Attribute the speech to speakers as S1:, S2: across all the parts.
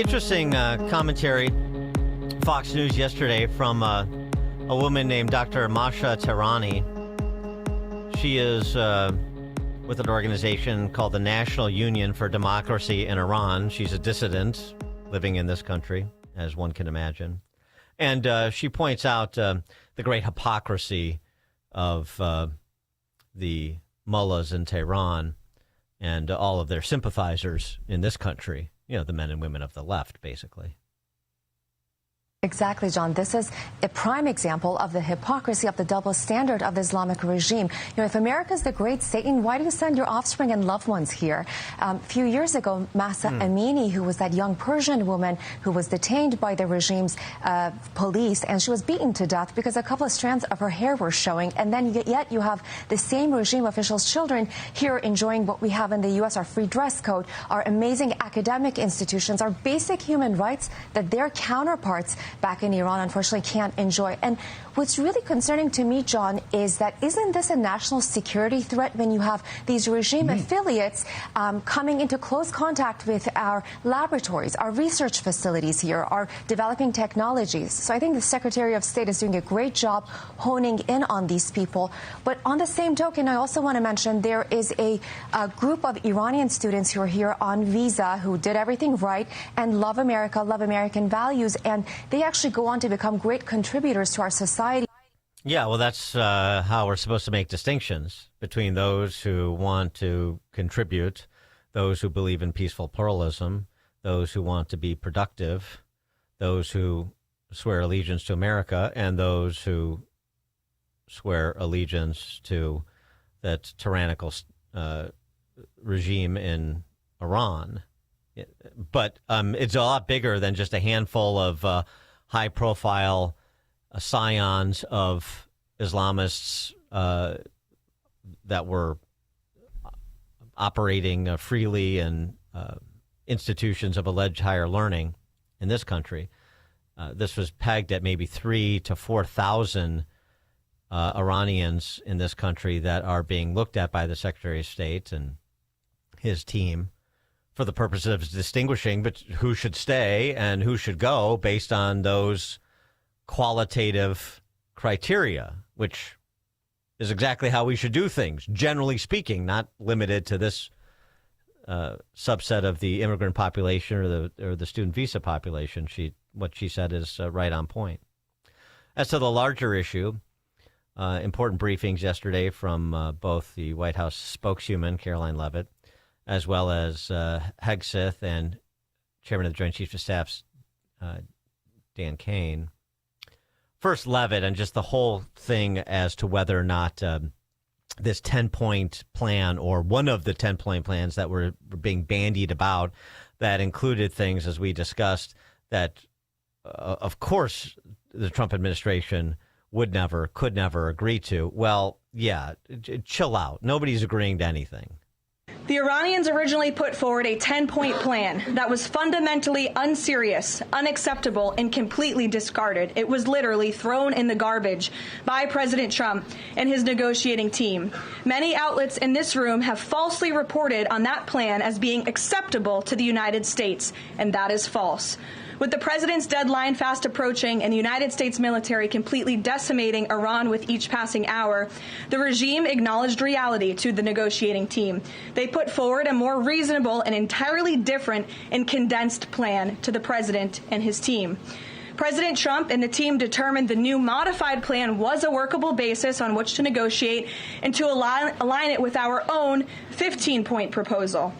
S1: Interesting commentary, Fox News yesterday from a woman named Dr. Masha Tehrani. She is with an organization called the National Union for Democracy in Iran. She's a dissident living in this country, as one can imagine. And she points out the great hypocrisy of the mullahs in Tehran and all of their sympathizers in this country. You know, the men and women of the left, basically.
S2: Exactly, John. This is a prime example of the hypocrisy of the double standard of the Islamic regime. You know, if America is the great Satan, why do you send your offspring and loved ones here? A few years ago, Mahsa Amini, who was that young Persian woman who was detained by the regime's police, and she was beaten to death because a couple of strands of her hair were showing. And then yet you have the same regime officials' children here enjoying what we have in the U.S., our free dress code, our amazing academic institutions, our basic human rights that their counterparts back in Iran, unfortunately, can't enjoy. And what's really concerning to me, John, is that isn't this a national security threat when you have these regime affiliates coming into close contact with our laboratories, our research facilities here, our developing technologies? So I think the Secretary of State is doing a great job honing in on these people. But on the same token, I also want to mention there is a group of Iranian students who are here on visa who did everything right and love America, love American values, and they actually go on to become great contributors to our society.
S1: Yeah, well, that's how we're supposed to make distinctions between those who want to contribute, those who believe in peaceful pluralism, those who want to be productive, those who swear allegiance to America, and those who swear allegiance to that tyrannical regime in Iran. But it's a lot bigger than just a handful of high-profile scions of Islamists that were operating freely in institutions of alleged higher learning in this country. This was pegged at maybe 3,000 to 4,000 Iranians in this country that are being looked at by the Secretary of State and his team for the purpose of distinguishing who should stay and who should go based on those qualitative criteria, which is exactly how we should do things, generally speaking, not limited to this subset of the immigrant population or the student visa population. What she said is right on point. As to the larger issue, important briefings yesterday from both the White House spokeswoman, Caroline Leavitt, as well as Hegseth and Chairman of the Joint Chiefs of Staff's Dan Kane. First, Leavitt, and just the whole thing as to whether or not this 10-point plan, or one of the 10-point plans that were being bandied about, that included things, as we discussed, that, of course, the Trump administration could never agree to. Well, yeah, chill out. Nobody's agreeing to anything.
S3: The Iranians originally put forward a 10-point plan that was fundamentally unserious, unacceptable, and completely discarded. It was literally thrown in the garbage by President Trump and his negotiating team. Many outlets in this room have falsely reported on that plan as being acceptable to the United States, and that is false. With the president's deadline fast approaching and the United States military completely decimating Iran with each passing hour, the regime acknowledged reality to the negotiating team. They put forward a more reasonable and entirely different and condensed plan to the president and his team. President Trump and the team determined the new modified plan was a workable basis on which to negotiate and to align it with our own 15-point proposal.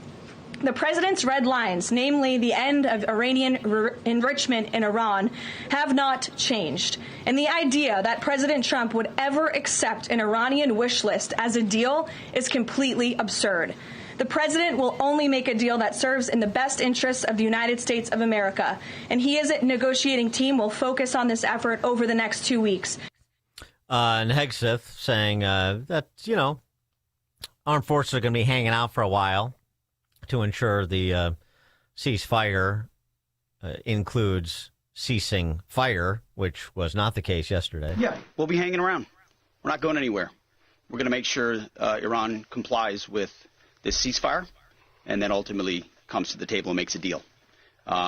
S3: The president's red lines, namely the end of Iranian enrichment in Iran, have not changed. And the idea that President Trump would ever accept an Iranian wish list as a deal is completely absurd. The president will only make a deal that serves in the best interests of the United States of America. And he as a negotiating team will focus on this effort over the next 2 weeks.
S1: And Hegseth saying that, armed forces are going to be hanging out for a while to ensure the ceasefire includes ceasing fire, which was not the case yesterday.
S4: Yeah, we'll be hanging around. We're not going anywhere. We're going to make sure Iran complies with this ceasefire and then ultimately comes to the table and makes a deal.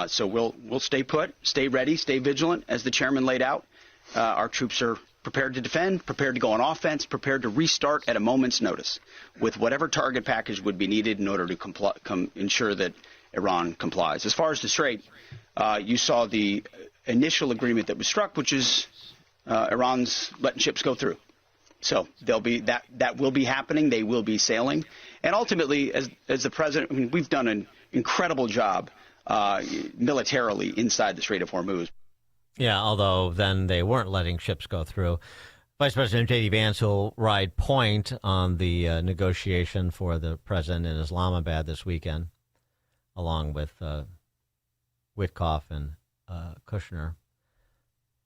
S4: So we'll stay put, stay ready, stay vigilant, as the chairman laid out. Our troops are prepared to defend, prepared to go on offense, prepared to restart at a moment's notice with whatever target package would be needed in order to ensure that Iran complies. As far as the Strait, you saw the initial agreement that was struck, which is Iran's letting ships go through. So that will be happening. They will be sailing. And ultimately, as the president, I mean, we've done an incredible job militarily inside the Strait of Hormuz.
S1: Yeah, although then they weren't letting ships go through. Vice President J.D. Vance will ride point on the negotiation for the president in Islamabad this weekend, along with Witkoff and Kushner.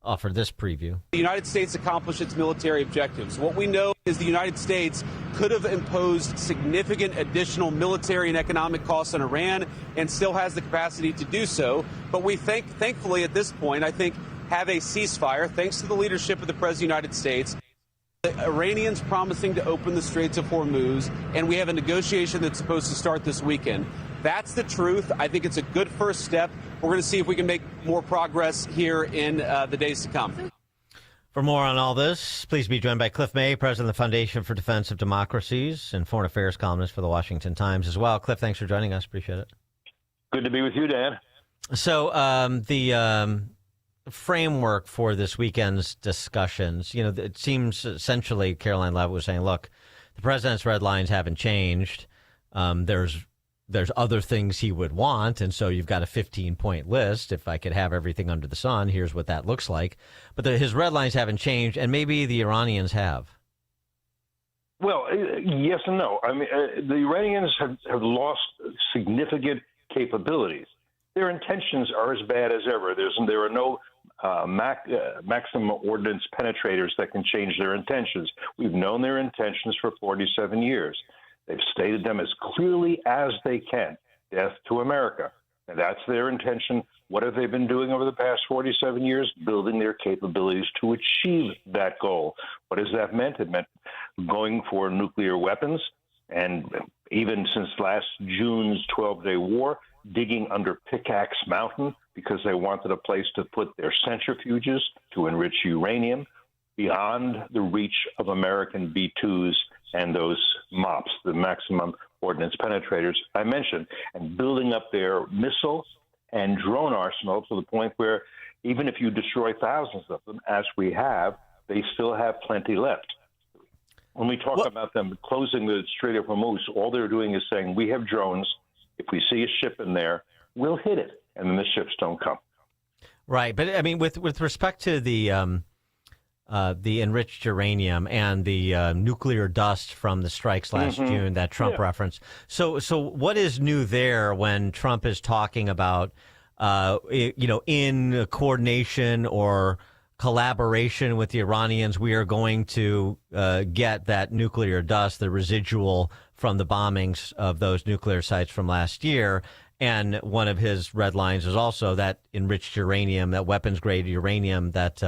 S1: Offered this preview.
S5: The United States accomplished its military objectives. What we know is the United States could have imposed significant additional military and economic costs on Iran and still has the capacity to do so. But we thankfully, at this point, I think, have a ceasefire, thanks to the leadership of the President of the United States. The Iranians promising to open the Straits of Hormuz, and we have a negotiation that's supposed to start this weekend. That's the truth. I think it's a good first step. We're going to see if we can make more progress here in the days to come.
S1: For more on all this, please be joined by Cliff May, president of the Foundation for Defense of Democracies and foreign affairs columnist for the Washington Times as well. Cliff, thanks for joining us. Appreciate it.
S6: Good to be with you, Dan.
S1: So the framework for this weekend's discussions, it seems essentially Caroline Leavitt was saying, look, the president's red lines haven't changed. There's other things he would want, and so you've got a 15-point list. If I could have everything under the sun, here's what that looks like. But his red lines haven't changed, and maybe the Iranians have.
S6: Well, yes and no. I mean, the Iranians have lost significant capabilities. Their intentions are as bad as ever. There are no maximum ordnance penetrators that can change their intentions. We've known their intentions for 47 years. They've stated them as clearly as they can. Death to America. And that's their intention. What have they been doing over the past 47 years? Building their capabilities to achieve that goal. What has that meant? It meant going for nuclear weapons. And even since last June's 12-day war, digging under Pickaxe Mountain because they wanted a place to put their centrifuges to enrich uranium beyond the reach of American B-2s and those MOPs, the maximum ordnance penetrators I mentioned, and building up their missile and drone arsenal to the point where even if you destroy thousands of them, as we have, they still have plenty left. When we talk about them closing the Strait of Hormuz, all they're doing is saying, we have drones. If we see a ship in there, we'll hit it, and then the ships don't come.
S1: Right, but I mean, with respect to the enriched uranium and the nuclear dust from the strikes last June that Trump referenced. So what is new there when Trump is talking about, in coordination or collaboration with the Iranians, we are going to get that nuclear dust, the residual from the bombings of those nuclear sites from last year. And one of his red lines is also that enriched uranium, that weapons-grade uranium that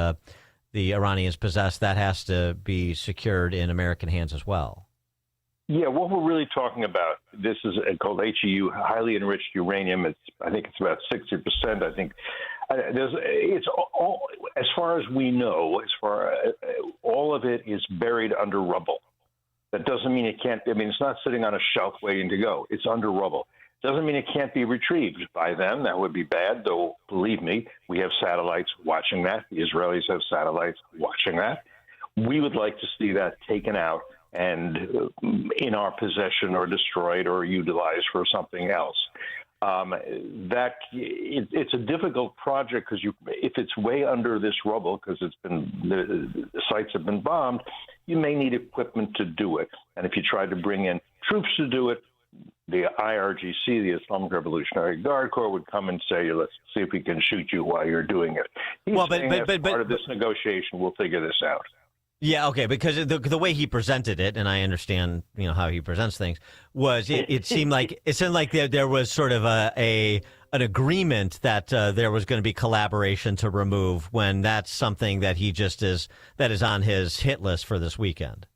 S1: the Iranians possess, that has to be secured in American hands as well.
S6: Yeah, what we're really talking about, this is called HEU, highly enriched uranium. I think it's about 60%. I think it's all, as far as we know, all of it is buried under rubble. That doesn't mean it can't. I mean, it's not sitting on a shelf waiting to go. It's under rubble. Doesn't mean it can't be retrieved by them. That would be bad, though, believe me, we have satellites watching that. The Israelis have satellites watching that. We would like to see that taken out and in our possession or destroyed or utilized for something else. It's a difficult project because if it's way under this rubble, because the sites have been bombed, you may need equipment to do it. And if you try to bring in troops to do it, the IRGC, the Islamic Revolutionary Guard Corps, would come and say, let's see if we can shoot you while you're doing it. As part of this negotiation, we'll figure this out.
S1: Yeah, okay, because the way he presented it, and I understand, how he presents things, was it seemed like there was sort of an agreement that there was going to be collaboration to remove, when that's something that that is on his hit list for this weekend.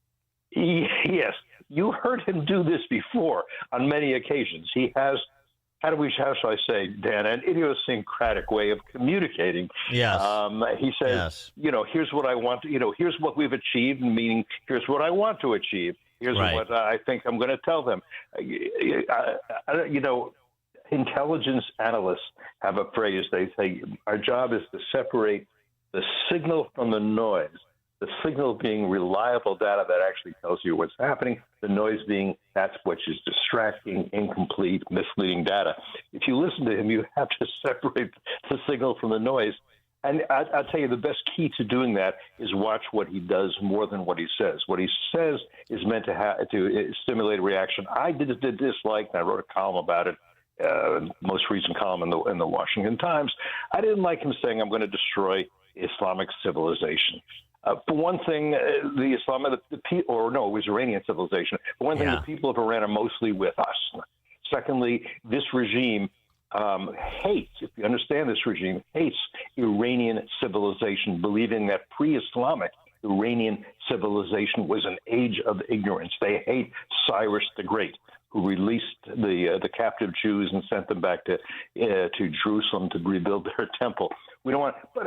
S6: Yes. You heard him do this before on many occasions. He has how shall I say, Dan, an idiosyncratic way of communicating.
S1: Yes.
S6: He says,
S1: Yes.
S6: here's what I want, here's what we've achieved, meaning here's what I want to achieve. Here's
S1: Right.
S6: what I think I'm going to tell them. Intelligence analysts have a phrase. They say, our job is to separate the signal from the noise. The signal being reliable data that actually tells you what's happening, the noise being that's which is distracting, incomplete, misleading data. If you listen to him, you have to separate the signal from the noise. And I'll tell you, the best key to doing that is watch what he does more than what he says. What he says is meant to stimulate a reaction. I did dislike, and I wrote a column about it, most recent column in the Washington Times. I didn't like him saying, I'm going to destroy Islamic civilization. For one thing, it was Iranian civilization. For one thing, the people of Iran are mostly with us. Secondly, this regime hates, if you understand this regime, hates Iranian civilization, believing that pre-Islamic Iranian civilization was an age of ignorance. They hate Cyrus the Great, who released the captive Jews and sent them back to Jerusalem to rebuild their temple. We don't want, but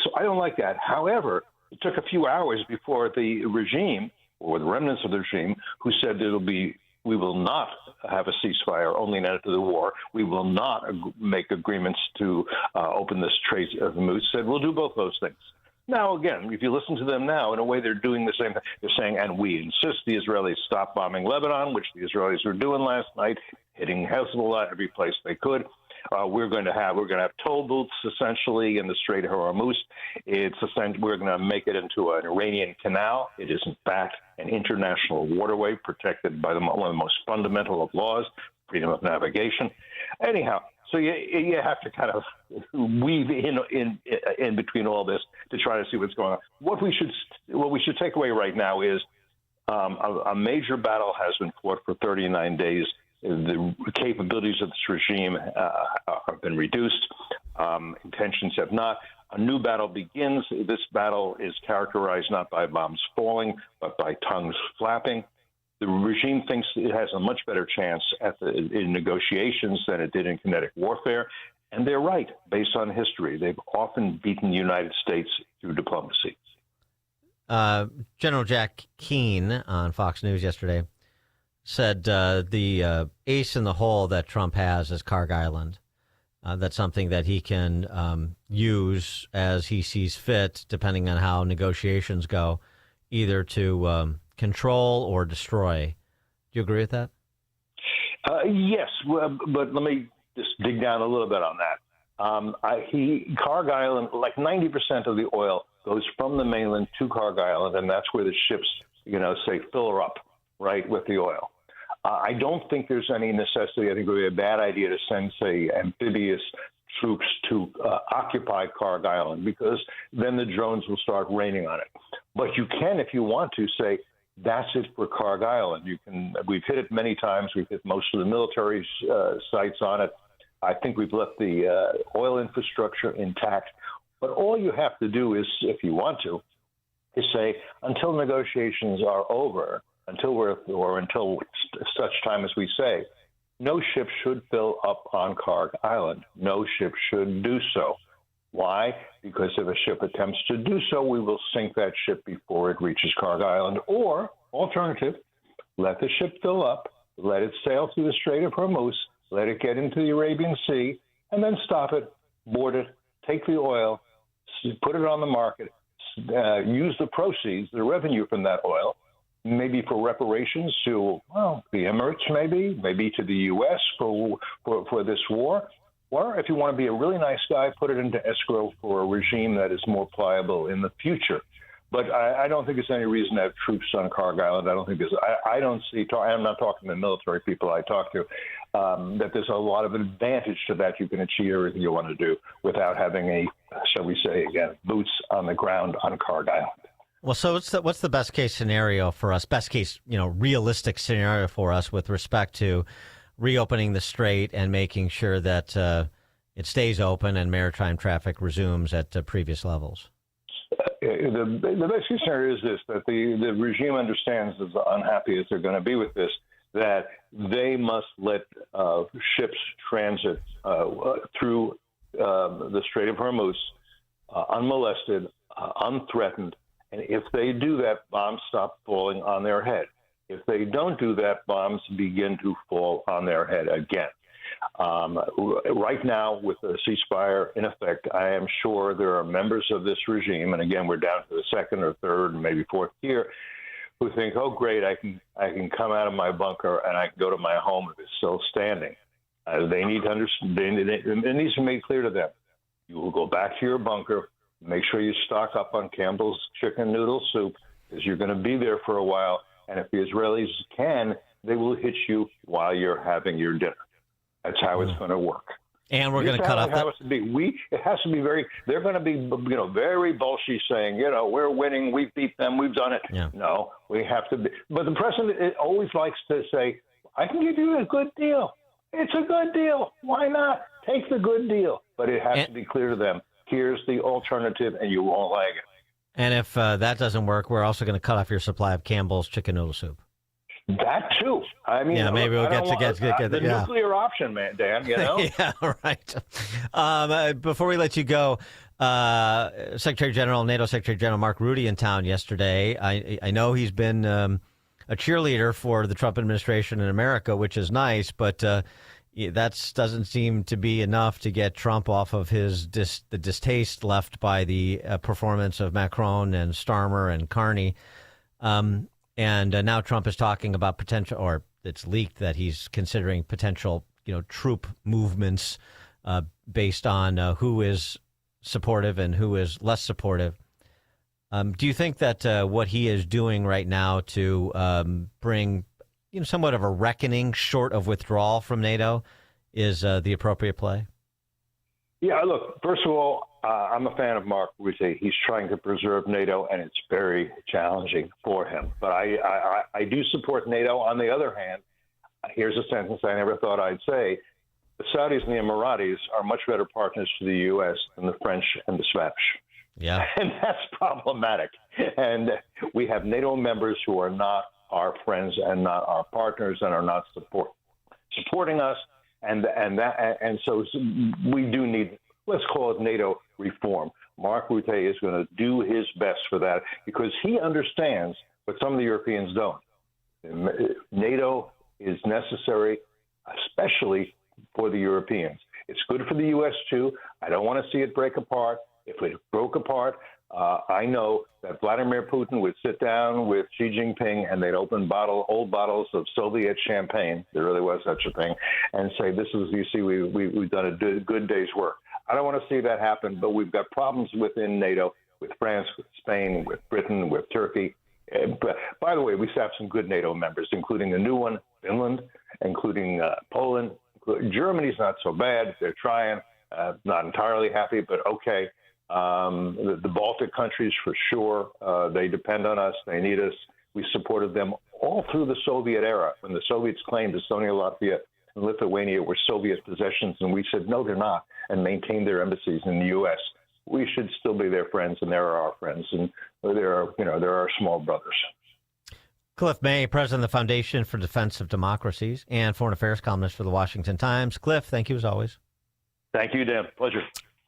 S6: so I don't like that. However, it took a few hours before the regime, or the remnants of the regime, who said we will not have a ceasefire, only an end to the war. We will not make agreements to open this Strait of Hormuz. Said we'll do both those things. Now, again, if you listen to them now, in a way they're doing the same thing. They're saying, and we insist the Israelis stop bombing Lebanon, which the Israelis were doing last night, hitting Hezbollah every place they could. We're going to have toll booths essentially in the Strait of Hormuz. We're going to make it into an Iranian canal. It is in fact an international waterway protected by one of the most fundamental of laws, freedom of navigation. Anyhow, so you have to kind of weave in between all this to try to see what's going on. What we should take away right now is a major battle has been fought for 39 days. The capabilities of this regime have been reduced. Intentions have not. A new battle begins. This battle is characterized not by bombs falling, but by tongues flapping. The regime thinks it has a much better chance in negotiations than it did in kinetic warfare. And they're right, based on history. They've often beaten the United States through diplomacy.
S1: General Jack Keane on Fox News yesterday said the ace in the hole that Trump has is Carg Island. That's something that he can use as he sees fit, depending on how negotiations go, either to control or destroy. Do you agree with that?
S6: Yes, but let me just dig down a little bit on that. Carg Island, like 90% of the oil goes from the mainland to Carg Island, and that's where the ships, say, fill her up, right, with the oil. I don't think there's any necessity. I think it would be a bad idea to send, say, amphibious troops to occupy Carg Island, because then the drones will start raining on it. But you can, if you want to, say, that's it for Carg Island. We've hit it many times. We've hit most of the military sites on it. I think we've left the oil infrastructure intact. But all you have to do is, if you want to, is say, until negotiations are over, until such time as we say, no ship should fill up on Carg Island. No ship should do so. Why? Because if a ship attempts to do so, we will sink that ship before it reaches Carg Island. Or, alternative, let the ship fill up, let it sail through the Strait of Hormuz, let it get into the Arabian Sea, and then stop it, board it, take the oil, put it on the market, use the proceeds, the revenue from that oil, maybe for reparations to, the Emirates, maybe to the U.S. for this war. Or if you want to be a really nice guy, put it into escrow for a regime that is more pliable in the future. But I don't think there's any reason to have troops on Carg Island. I don't think there's. I don't see. I'm not talking to military people I talk to. That there's a lot of advantage to that. You can achieve everything you want to do without having shall we say again, boots on the ground on Carg Island.
S1: Well, so what's the best case scenario for us? Best case, realistic scenario for us with respect to reopening the strait and making sure that it stays open and maritime traffic resumes at previous levels.
S6: The best case scenario is this: that the regime understands, as unhappy as they're going to be with this, that they must let ships transit through the Strait of Hormuz unmolested, unthreatened. And if they do that, bombs stop falling on their head. If they don't do that, bombs begin to fall on their head again. Right now, with the ceasefire in effect, I am sure there are members of this regime, and again, we're down to the second or third and maybe fourth tier, who think, oh, great, I can come out of my bunker and I can go to my home if it's still standing. They need to understand, it needs to be made clear to them. You will go back to your bunker, make sure you stock up on Campbell's chicken noodle soup, because you're going to be there for a while, and if the Israelis can, they will hit you while you're having your dinner. That's how it's going to work.
S1: And we're going to cut off
S6: it has to be very, they're going to be, very bullshit saying, we're winning, we beat them, we've done it.
S1: Yeah.
S6: No, we have to be. But the president always likes to say, I can give you a good deal. It's a good deal. Why not? Take the good deal. But it has to be clear to them, here's the alternative, and you won't like it.
S1: And if that doesn't work, we're also going to cut off your supply of Campbell's chicken noodle soup.
S6: That too. I mean,
S1: maybe we'll get
S6: the nuclear option, man, Dan.
S1: Yeah, right. Before we let you go, NATO Secretary General Mark Rutte in town yesterday. I know he's been a cheerleader for the Trump administration in America, which is nice, but that doesn't seem to be enough to get Trump off of the distaste left by the performance of Macron and Starmer and Carney. And now Trump is talking about potential, or it's leaked that he's considering potential, troop movements based on who is supportive and who is less supportive. Do you think that what he is doing right now to bring, somewhat of a reckoning short of withdrawal from NATO is the appropriate play?
S6: Yeah, look, first of all, I'm a fan of Mark Rutte. He's trying to preserve NATO, and it's very challenging for him. But I do support NATO. On the other hand, here's a sentence I never thought I'd say. The Saudis and the Emiratis are much better partners to the U.S. than the French and the Spanish.
S1: Yeah.
S6: And that's problematic. And we have NATO members who are not our friends and not our partners and are not supporting us. And so we do need, let's call it NATO reform. Mark Rutte is going to do his best for that because he understands what some of the Europeans don't. NATO is necessary, especially for the Europeans. It's good for the U.S. too. I don't want to see it break apart. If it broke apart, I know that Vladimir Putin would sit down with Xi Jinping and they'd open old bottles of Soviet champagne. There really was such a thing, and say, "This is, you see, we've done a good day's work." I don't want to see that happen, but we've got problems within NATO, with France, with Spain, with Britain, with Turkey. But by the way, we have some good NATO members, including the new one, Finland, including Poland. Germany's not so bad. They're trying. Not entirely happy, but okay. The Baltic countries, for sure, they depend on us. They need us. We supported them all through the Soviet era. When the Soviets claimed Estonia, Latvia, and Lithuania were Soviet possessions, and we said, no, they're not, and maintained their embassies in the U.S. We should still be their friends, and they're our friends, and they're our small brothers.
S1: Cliff May, president of the Foundation for Defense of Democracies and foreign affairs columnist for the Washington Times. Cliff, thank you as always.
S6: Thank you, Dan.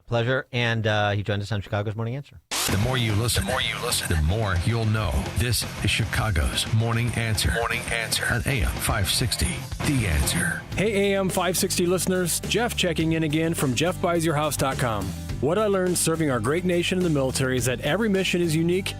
S6: Pleasure.
S1: And he joined us on Chicago's Morning Answer.
S7: The more you listen, the more you'll know. This is Chicago's Morning Answer. Morning Answer on AM 560. The Answer.
S8: Hey, AM 560 listeners. Jeff checking in again from JeffBuysYourHouse.com. What I learned serving our great nation in the military is that every mission is unique